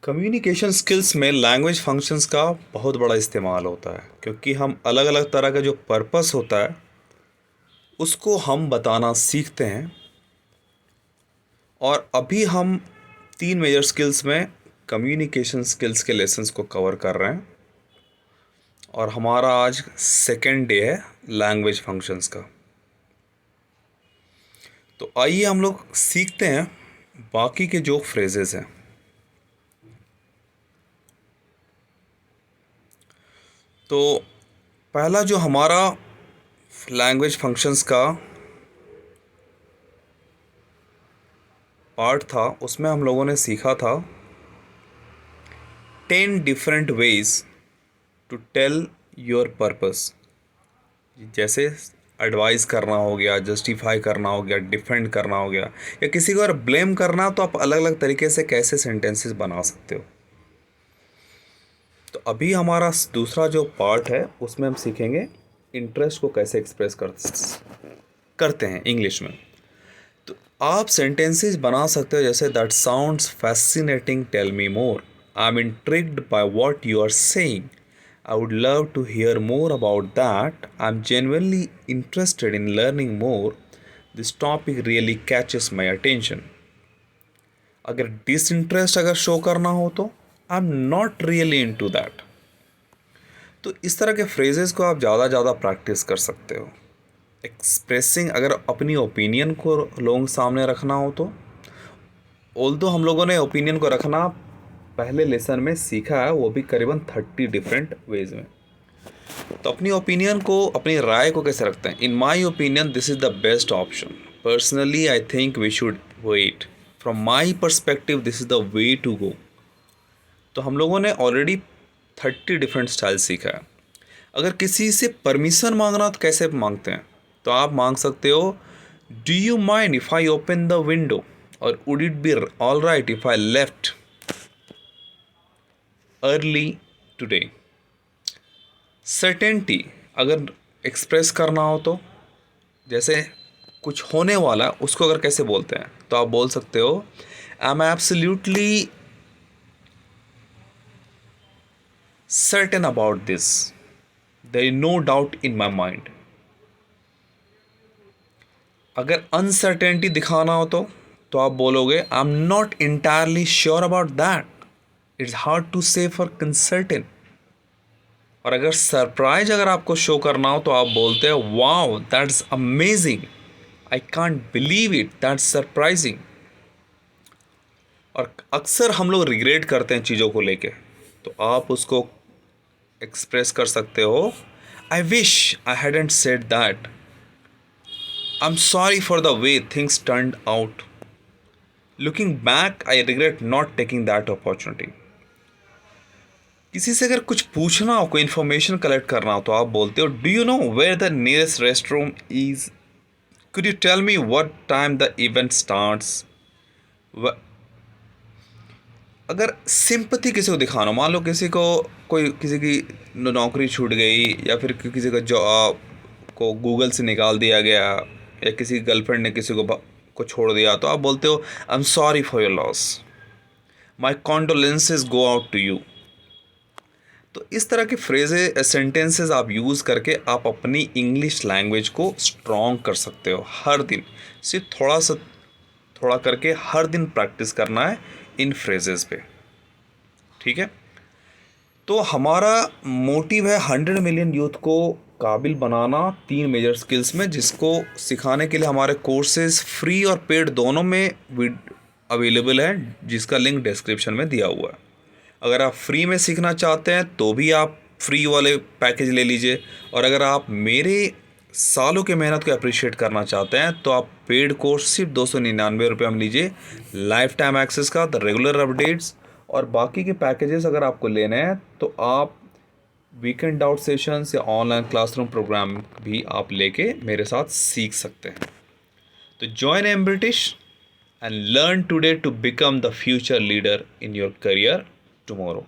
Communication skills में language functions का बहुत बड़ा इस्तेमाल होता है, क्योंकि हम अलग अलग तरह का जो पर्पस होता है उसको हम बताना सीखते हैं। और अभी हम 3 मेजर स्किल्स में कम्युनिकेशन स्किल्स के लेसन्स को कवर कर रहे हैं, और हमारा आज सेकेंड डे है लैंग्वेज फंक्शंस का। तो आइए हम लोग सीखते हैं बाकी के जो फ्रेजेस हैं। तो पहला जो हमारा लैंग्वेज फंक्शंस का पार्ट था, उसमें हम लोगों ने सीखा था 10 different ways to tell your purpose. जैसे एडवाइस करना हो गया, जस्टिफाई करना हो गया, डिफेंड करना हो गया, या किसी को अगर ब्लेम करना, तो आप अलग अलग तरीके से कैसे सेंटेंसेस बना सकते हो। तो अभी हमारा दूसरा जो पार्ट है उसमें हम सीखेंगे इंटरेस्ट को कैसे एक्सप्रेस करते हैं इंग्लिश में। तो आप सेंटेंसेस बना सकते हो जैसे that sounds fascinating, tell me more, I am intrigued by what you are saying, I would love to hear more about that. I'm genuinely interested in learning more. This topic really catches my attention. अगर disinterest अगर show करना हो तो I'm not really into that. तो इस तरह के phrases को आप ज़्यादा प्रैक्टिस कर सकते हो। एक्सप्रेसिंग, अगर अपनी ओपिनियन को लोगों के सामने रखना हो तो, ऑल्दो हम लोगों ने ओपिनियन को रखना पहले लेसन में सीखा है, वो भी करीबन 30 डिफरेंट वेज में। तो अपनी ओपिनियन को, अपनी राय को कैसे रखते हैं? In my opinion this is the best option, personally I think we should wait, from my perspective this is the way to go. तो हम लोगों ने ऑलरेडी 30 डिफरेंट स्टाइल सीखा है। अगर किसी से परमिशन मांगना तो कैसे मांगते हैं? तो आप मांग सकते हो, do you mind if I open the window, और would it be all right if I left early today. Certainty अगर एक्सप्रेस करना हो तो, जैसे कुछ होने वाला उसको अगर कैसे बोलते हैं, तो आप बोल सकते हो, I am absolutely certain about this, there is no doubt in my mind. अगर अनसर्टेनिटी दिखाना हो तो आप बोलोगे, I am not entirely sure about that, it's hard to say for certain. और अगर सरप्राइज अगर आपको शो करना हो तो आप बोलते हो, wow that's amazing, I can't believe it, that's surprising. और अक्सर हम लोग रिग्रेट करते हैं चीज़ों को लेके, तो आप उसको एक्सप्रेस कर सकते हो, I wish I hadn't said that, I am sorry for the way things turned out, looking back I regret not taking that opportunity. किसी से अगर कुछ पूछना हो, कोई इन्फॉर्मेशन कलेक्ट करना हो, तो आप बोलते हो, do you know where the nearest rest room is, could you tell me what time the event starts. अगर सिंपैथी किसी को दिखाना हो, मान लो किसी की नौकरी छूट गई, या फिर किसी का जॉब को गूगल से निकाल दिया गया, या किसी गर्लफ्रेंड ने किसी को छोड़ दिया, तो आप बोलते हो, I am sorry for your loss, my condolences go out to you. तो इस तरह के फ्रेजेस, सेंटेंसेस आप यूज़ करके आप अपनी इंग्लिश लैंग्वेज को स्ट्रॉन्ग कर सकते हो। हर दिन सिर्फ थोड़ा करके हर दिन प्रैक्टिस करना है इन फ्रेजेस पे, ठीक है? तो हमारा मोटिव है 100 मिलियन यूथ को काबिल बनाना 3 मेजर स्किल्स में, जिसको सिखाने के लिए हमारे कोर्सेज फ्री और पेड दोनों में अवेलेबल है, जिसका लिंक डिस्क्रिप्शन में दिया हुआ है। अगर आप फ्री में सीखना चाहते हैं तो भी आप फ्री वाले पैकेज ले लीजिए, और अगर आप मेरे सालों के मेहनत को अप्रिशिएट करना चाहते हैं तो आप पेड कोर्स सिर्फ 299 रुपये में लीजिए, लाइफ टाइम एक्सेस का, द रेगुलर अपडेट्स, और बाकी के पैकेजेस अगर आपको लेने हैं तो आप वीकेंड डाउट सेशंस या ऑनलाइन क्लासरूम प्रोग्राम भी आप लेके मेरे साथ सीख सकते हैं। तो join M British and learn today to become the future leader in your career tomorrow.